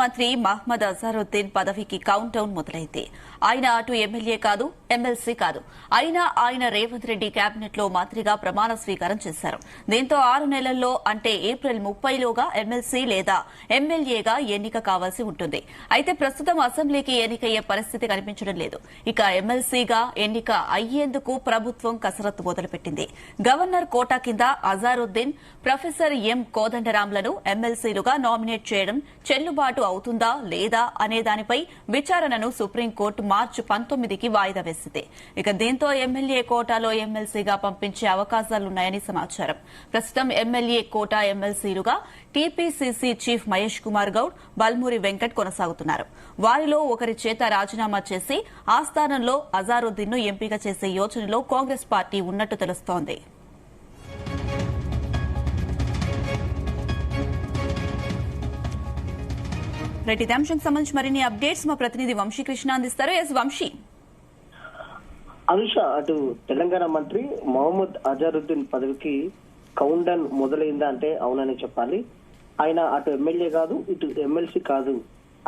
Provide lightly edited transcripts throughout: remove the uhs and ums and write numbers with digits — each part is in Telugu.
మంత్రి మహ్మద్ అజారుద్దీన్ పదవికి కౌంట్ డౌన్ మొదలైంది. ఆయన అటు ఎమ్మెల్యే కాదు, ఎమ్మెల్సీ కాదు. అయినా ఆయన రేవంత్ రెడ్డి కేబినెట్ లో మంత్రిగా ప్రమాణ స్వీకారం చేశారు. దీంతో 6 నెలల్లో అంటే ఏప్రిల్ 30లోగా ఎమ్మెల్సీ లేదా ఎమ్మెల్యేగా ఎన్నిక కావాల్సి ఉంటుంది. అయితే ప్రస్తుతం అసెంబ్లీకి ఎన్నికయ్యే పరిస్థితి కనిపించడం లేదు. ఇక ఎమ్మెల్సీగా ఎన్నిక అయ్యేందుకు ప్రభుత్వం కసరత్తు మొదలుపెట్టింది. గవర్నర్ కోటా కింద అజారుద్దీన్, ప్రొఫెసర్ ఎం కోదండరాంలను ఎమ్మెల్సీలుగా నామినేట్ చేయడం చెల్లుబాటు అవుతుందా లేదా అనే దానిపై విచారణను సుప్రీంకోర్టు మార్చి 19కి వాయిదా వేసింది. ఇక దీంతో ఎమ్మెల్యే కోటాలో ఎమ్మెల్సీగా పంపించే అవకాశాలున్నాయని సమాచారం. ప్రస్తుతం ఎమ్మెల్యే కోటా ఎమ్మెల్సీలుగా టీపీసీసీ చీఫ్ మహేష్ కుమార్ గౌడ్, బల్మూరి వెంకట్ కొనసాగుతున్నారు. వారిలో ఒకరి చేత రాజీనామా చేసి ఆ స్థానంలో అజారుద్దీన్ ను ఎంపిక చేసే యోచనలో కాంగ్రెస్ పార్టీ ఉన్నట్టు తెలుస్తోంది. రైట్, ఇదే అంశానికి సంబంధించి మరిన్ని అప్డేట్స్ మా ప్రతినిధి వంశీకృష్ణ అందిస్తారు. ఎస్ వంశీ. అనుష, అటు తెలంగాణ మంత్రి మహమ్మద్ అజారుద్దీన్ పదవికి కౌంట్ డౌన్ మొదలైందా అంటే అవునని చెప్పాలి. ఆయన అటు ఎమ్మెల్యే కాదు, ఇటు ఎమ్మెల్సీ కాదు.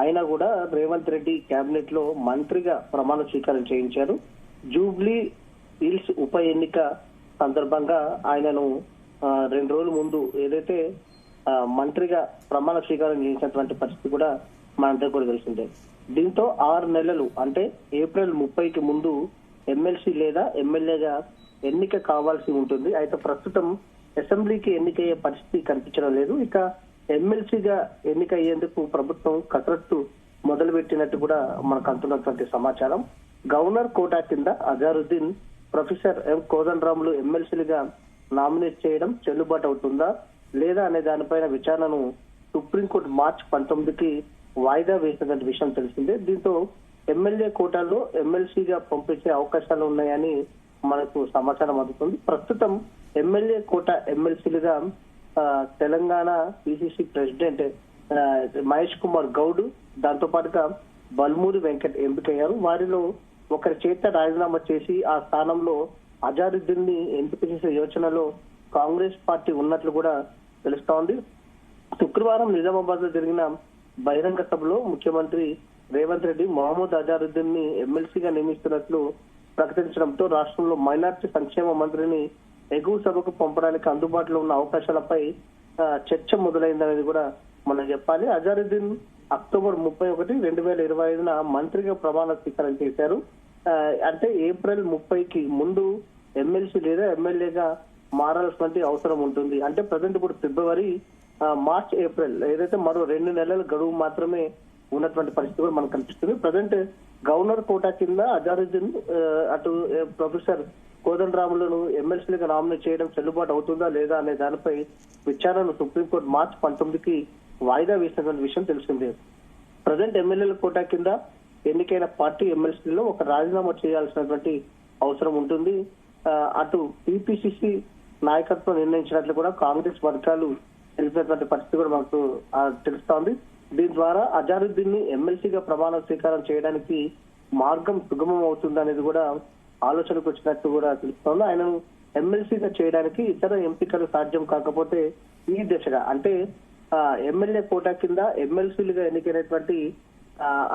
అయినా కూడా రేవంత్ రెడ్డి కేబినెట్ లో మంత్రిగా ప్రమాణ స్వీకారం చేయించారు. జూబ్లీ హిల్స్ ఉప ఎన్నిక సందర్భంగా ఆయనను 2 రోజుల ముందు ఏదైతే మంత్రిగా ప్రమాణ స్వీకారం చేసినటువంటి పరిస్థితి కూడా మనందరికీ కూడా తెలిసిందే. దీంతో 6 నెలలు అంటే ఏప్రిల్ 30కి ముందు ఎమ్మెల్సీ లేదా ఎమ్మెల్యేగా ఎన్నిక కావాల్సి ఉంటుంది. అయితే ప్రస్తుతం అసెంబ్లీకి ఎన్నికయ్యే పరిస్థితి కనిపించడం లేదు. ఇక ఎమ్మెల్సీగా ఎన్నిక అయ్యేందుకు ప్రభుత్వం కసరత్తు మొదలుపెట్టినట్టు కూడా మనకు అందుతున్నటువంటి సమాచారం. గవర్నర్ కోటా కింద అజారుద్దీన్, ప్రొఫెసర్ ఎం కోదండరాంలు ఎమ్మెల్సీలుగా నామినేట్ చేయడం చెల్లుబాటు అవుతుందా లేదా అనే దానిపైన విచారణను సుప్రీంకోర్టు మార్చి 19కి వాయిదా వేసినటువంటి విషయం తెలిసిందే. దీంతో ఎమ్మెల్యే కోటాలో ఎమ్మెల్సీగా పంపించే అవకాశాలు ఉన్నాయని మనకు సమాచారం అందుతుంది. ప్రస్తుతం ఎమ్మెల్యే కోటా ఎమ్మెల్సీలుగా తెలంగాణ పిసిసి ప్రెసిడెంట్ మహేష్ కుమార్ గౌడ్, దాంతో పాటుగా బల్మూరి వెంకట్ ఎంపికయ్యారు. వారిలో ఒకరి చేత రాజీనామా చేసి ఆ స్థానంలో అజారుద్దీన్ ని ఎంపిక చేసే యోచనలో కాంగ్రెస్ పార్టీ ఉన్నట్లు కూడా తెలుస్తోంది. శుక్రవారం నిజామాబాద్ లో జరిగిన బహిరంగ సభలో ముఖ్యమంత్రి రేవంత్ రెడ్డి మహమ్మద్ అజారుద్దీన్ ని ఎమ్మెల్సీగా నియమిస్తున్నట్లు ప్రకటించడంతో రాష్ట్రంలో మైనార్టీ సంక్షేమ మంత్రిని ఎగువ సభకు పంపడానికి అందుబాటులో ఉన్న అవకాశాలపై చర్చ మొదలైందనేది కూడా మనం చెప్పాలి. అజారుద్దీన్ అక్టోబర్ 31, 2025న మంత్రిగా ప్రమాణ స్వీకారం చేశారు. అంటే ఏప్రిల్ 30కి ముందు ఎమ్మెల్సీ లేదా ఎమ్మెల్యేగా మారాల్సినటువంటి అవసరం ఉంటుంది. అంటే ప్రజెంట్ ఇప్పుడు ఫిబ్రవరి, మార్చ్, ఏప్రిల్ ఏదైతే మరో 2 నెలల గడువు మాత్రమే ఉన్నటువంటి పరిస్థితి కూడా మనకు కనిపిస్తుంది. ప్రజెంట్ గవర్నర్ కోటా కింద అజారుద్దీన్, అటు ప్రొఫెసర్ కోదండరాములను ఎమ్మెల్సీలుగా నామినేట్ చేయడం చెల్లుబాటు అవుతుందా లేదా అనే దానిపై విచారణను సుప్రీంకోర్టు మార్చి 19కి వాయిదా వేసినటువంటి విషయం తెలిసిందే. ప్రజెంట్ ఎమ్మెల్యేల కోటా కింద ఎన్నికైన పార్టీ ఎమ్మెల్సీలో ఒక రాజీనామా చేయాల్సినటువంటి అవసరం ఉంటుంది. అటు టీపీసీసీ నాయకత్వం నిర్ణయించినట్లు కూడా కాంగ్రెస్ వర్గాలు తెలిపినటువంటి పరిస్థితి కూడా మనకు తెలుస్తోంది. దీని ద్వారా అజారుద్దీన్ ని ఎమ్మెల్సీగా ప్రమాణ స్వీకారం చేయడానికి మార్గం సుగమం అవుతుంది అనేది కూడా ఆలోచనకు వచ్చినట్టు కూడా తెలుస్తోంది. ఆయనను ఎమ్మెల్సీగా చేయడానికి ఇతర ఎంపికలు సాధ్యం కాకపోతే ఈ దిశగా అంటే ఎమ్మెల్యే కోటా కింద ఎమ్మెల్సీలుగా ఎన్నికైనటువంటి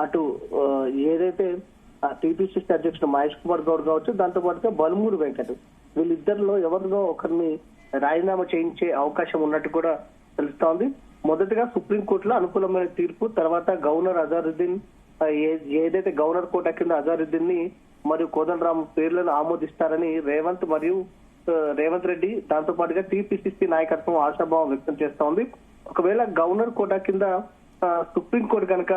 అటు ఏదైతే టీపీసీసీ అధ్యక్షుడు మహేష్ కుమార్ గౌడ్ కావచ్చు, దాంతో పాటుగా బల్మూరి వెంకట్, వీళ్ళిద్దరిలో ఎవరినో ఒకరిని రాజీనామా చేయించే అవకాశం ఉన్నట్టు కూడా తెలుస్తోంది. మొదటగా సుప్రీంకోర్టులో అనుకూలమైన తీర్పు తర్వాత గవర్నర్ అజారుద్దీన్ ఏదైతే గవర్నర్ కోటా కింద అజారుద్దీన్ ని మరియు కోదండరాం పేర్లను ఆమోదిస్తారని రేవంత్ రెడ్డి, దాంతో పాటుగా టీపీసీసీ నాయకత్వం ఆశాభావం వ్యక్తం చేస్తోంది. ఒకవేళ గవర్నర్ కోటా కింద సుప్రీంకోర్టు కనుక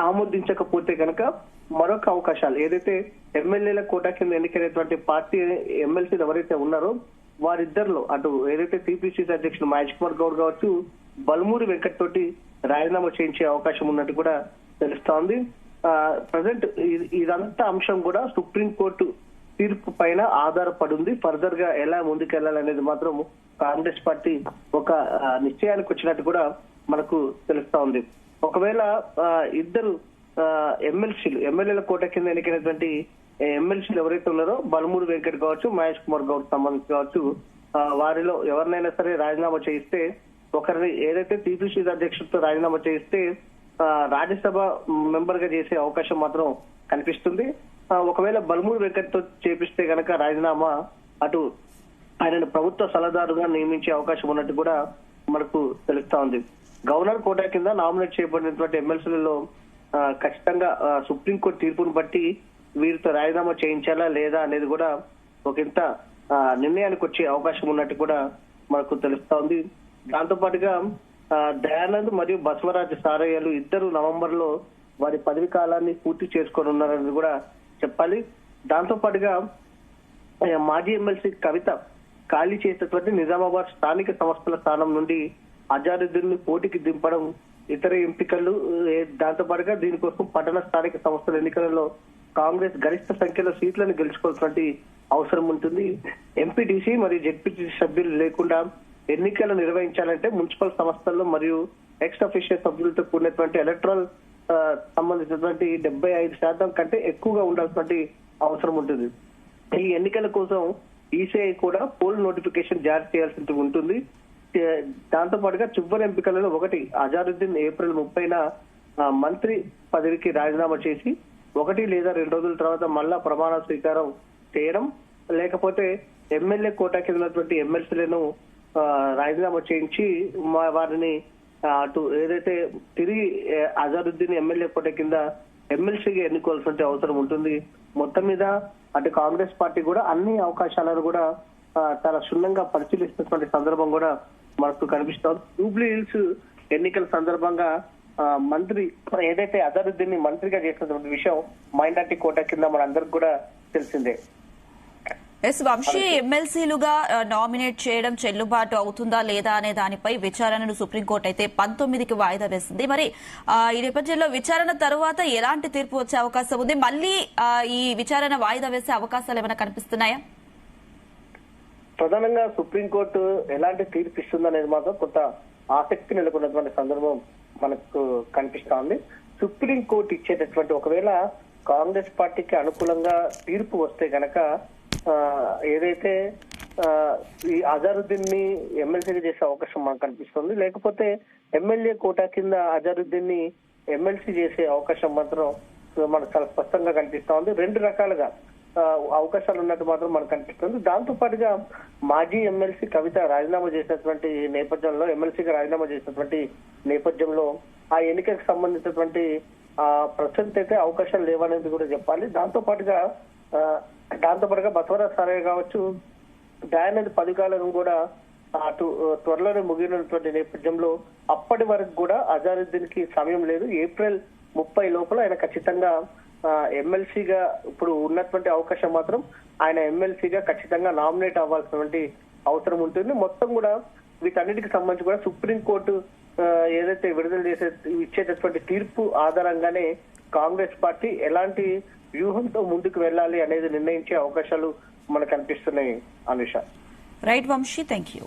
ఆమోదించకపోతే కనుక మరొక అవకాశాలు ఏదైతే ఎమ్మెల్యేల కోటా కింద ఎన్నికైనటువంటి పార్టీ ఎమ్మెల్సీలు ఎవరైతే ఉన్నారో వారిద్దరిలో అటు ఏదైతే టీపీసీసీ అధ్యక్షుడు మహేష్ కుమార్ గౌడ్ కావచ్చు, బల్మూరి వెంకట్ తోటి రాజీనామా చేయించే అవకాశం ఉన్నట్టు కూడా తెలుస్తోంది. ప్రజెంట్ ఇదంతా అంశం కూడా సుప్రీంకోర్టు తీర్పు పైన ఆధారపడి ఉంది. ఫర్దర్ గా ఎలా ముందుకెళ్లాలనేది మాత్రం కాంగ్రెస్ పార్టీ ఒక నిశ్చయానికి వచ్చినట్టు కూడా మనకు తెలుస్తా ఉంది. ఒకవేళ ఇద్దరు ఎమ్మెల్యేల కోట కింద ఎన్నికైనటువంటి ఎమ్మెల్సీలు ఎవరైతే ఉన్నారో బల్మూరి వెంకట్ కావచ్చు, మహేష్ కుమార్ గౌడ్ సంబంధించి కావచ్చు, వారిలో ఎవరినైనా సరే రాజీనామా చేయిస్తే ఒకరిని ఏదైతే టీపీసీ అధ్యక్షుడితో రాజీనామా చేయిస్తే రాజ్యసభ మెంబర్ గా చేసే అవకాశం మాత్రం కనిపిస్తుంది. ఒకవేళ బల్మూరి వెంకట్ తో చేపిస్తే గనక రాజీనామా అటు ఆయనను ప్రభుత్వ సలహాదారుగా నియమించే అవకాశం ఉన్నట్టు కూడా మనకు తెలుస్తా ఉంది. గవర్నర్ కోటా కింద నామినేట్ చేయబడినటువంటి ఎమ్మెల్సీలలో ఖచ్చితంగా సుప్రీంకోర్టు తీర్పును బట్టి వీరితో రాజీనామా చేయించాలా లేదా అనేది కూడా ఒక ఇంత నిర్ణయానికి వచ్చే అవకాశం ఉన్నట్టు కూడా మనకు తెలుస్తా ఉంది. దాంతో పాటుగా దయానంద్ మరియు బసవరాజు సారయ్యలు ఇద్దరు నవంబర్ లో వారి పదవి కాలాన్ని పూర్తి చేసుకొని ఉన్నారని కూడా చెప్పాలి. దాంతో పాటుగా మాజీ ఎమ్మెల్సీ కవిత ఖాళీ చేసినటువంటి నిజామాబాద్ స్థానిక సంస్థల స్థానం నుండి అజారుద్దీన్ ని పోటీకి దింపడం, ఇతర ఎంపికలు, దాంతో పాటుగా దీనికోసం పట్టణ స్థానిక సంస్థల ఎన్నికలలో కాంగ్రెస్ గరిష్ట సంఖ్యలో సీట్లను గెలుచుకోవాల్సినటువంటి అవసరం ఉంటుంది. ఎంపీటీసీ మరియు జెడ్పీటీసీ సభ్యులు లేకుండా ఎన్నికలు నిర్వహించాలంటే మున్సిపల్ సంస్థల్లో మరియు ఎక్స్ అఫీషియల్ సభ్యులతో కూడినటువంటి ఎలక్ట్రల్ సంబంధించినటువంటి 75% కంటే ఎక్కువగా ఉండాల్సినటువంటి అవసరం ఉంటుంది. ఈ ఎన్నికల కోసం ఈసీఐ కూడా పోల్ నోటిఫికేషన్ జారీ చేయాల్సి ఉంటుంది. దాంతో పాటుగా చివరి ఎంపికలలో ఒకటి అజారుద్దీన్ ఏప్రిల్ 30న మంత్రి పదవికి రాజీనామా చేసి 1 లేదా 2 రోజుల తర్వాత మళ్ళా ప్రమాణ స్వీకారం చేయడం, లేకపోతే ఎమ్మెల్యే కోటా కింద ఉన్నటువంటి ఎమ్మెల్సీలను రాజీనామా చేయించి వారిని అటు ఏదైతే తిరిగి అజారుద్దీన్ ఎమ్మెల్యే కోటా కింద ఎమ్మెల్సీగా ఎన్నుకోవాల్సిన అవసరం ఉంటుంది. మొత్తం మీద అటు కాంగ్రెస్ పార్టీ కూడా అన్ని అవకాశాలను కూడా చాలా క్షుణ్ణంగా పరిశీలిస్తున్నటువంటి సందర్భం కూడా మనకు కనిపిస్తోంది. జూబ్లీ హిల్స్ ఎన్నికల సందర్భంగా మంత్రి ఏదైతే అజారుద్దీన్ ని మంత్రిగా చేసినటువంటి విషయం మైనార్టీ కోటా కింద మనందరికి కూడా తెలిసిందే. వంశీ, ఎమ్మెల్సీలుగా నామినేట్ చేయడం చెల్లుబాటు అవుతుందా లేదా అనే దానిపై విచారణను సుప్రీంకోర్టు అయితే 19కి వాయిదా వేసింది. మరి ఈ నేపథ్యంలో విచారణ తర్వాత ఎలాంటి తీర్పు వచ్చే అవకాశం ఉంది? మళ్ళీ ఈ విచారణ వాయిదా వేసే అవకాశాలు ఏమైనా కనిపిస్తున్నాయా? ప్రధానంగా సుప్రీంకోర్టు ఎలాంటి తీర్పు ఇస్తుందనేది మాత్రం కొంత ఆసక్తి నెలకొన్నటువంటి సందర్భం మనకు కనిపిస్తా ఉంది. సుప్రీంకోర్టు ఇచ్చేటటువంటి ఒకవేళ కాంగ్రెస్ పార్టీకి అనుకూలంగా తీర్పు వస్తే గనక ఏదైతే ఈ అజారుద్దీన్ ని ఎమ్మెల్సీగా చేసే అవకాశం మనకు కనిపిస్తుంది. లేకపోతే ఎమ్మెల్యే కోటా కింద అజారుద్దీన్ ని ఎమ్మెల్సీ చేసే అవకాశం మాత్రం మనకు చాలా స్పష్టంగా కనిపిస్తా ఉంది. 2 రకాలుగా అవకాశాలు ఉన్నట్టు మాత్రం మనకు కనిపిస్తుంది. దాంతో పాటుగా మాజీ ఎమ్మెల్సీ కవిత రాజీనామా చేసినటువంటి నేపథ్యంలో, ఎమ్మెల్సీగా రాజీనామా చేసినటువంటి నేపథ్యంలో ఆ ఎన్నికకు సంబంధించినటువంటి ప్రస్తుతం అయితే అవకాశాలు లేవనేది కూడా చెప్పాలి. దాంతో పాటుగా బసవరాజ్ సారయ్య కావచ్చు, దయానంద్ పథకాలను కూడా అటు త్వరలోనే ముగినటువంటి నేపథ్యంలో అప్పటి వరకు కూడా అజారుద్దీన్ కి సమయం లేదు. ఏప్రిల్ 30 లోపల ఆయన ఖచ్చితంగా ఎమ్మెల్సీగా ఇప్పుడు ఉన్నటువంటి అవకాశం మాత్రం ఆయన ఎమ్మెల్సీగా ఖచ్చితంగా నామినేట్ అవ్వాల్సినటువంటి అవసరం ఉంటుంది. మొత్తం కూడా వీటన్నిటికి సంబంధించి కూడా సుప్రీంకోర్టు ఏదైతే విడుదల ఇచ్చేటటువంటి తీర్పు ఆధారంగానే కాంగ్రెస్ పార్టీ ఎలాంటి వ్యూహంతో ముందుకు వెళ్ళాలి అనేది నిర్ణయించే అవకాశాలు మనకు కనిపిస్తున్నాయి. Anusha. Right Vamshi, thank you.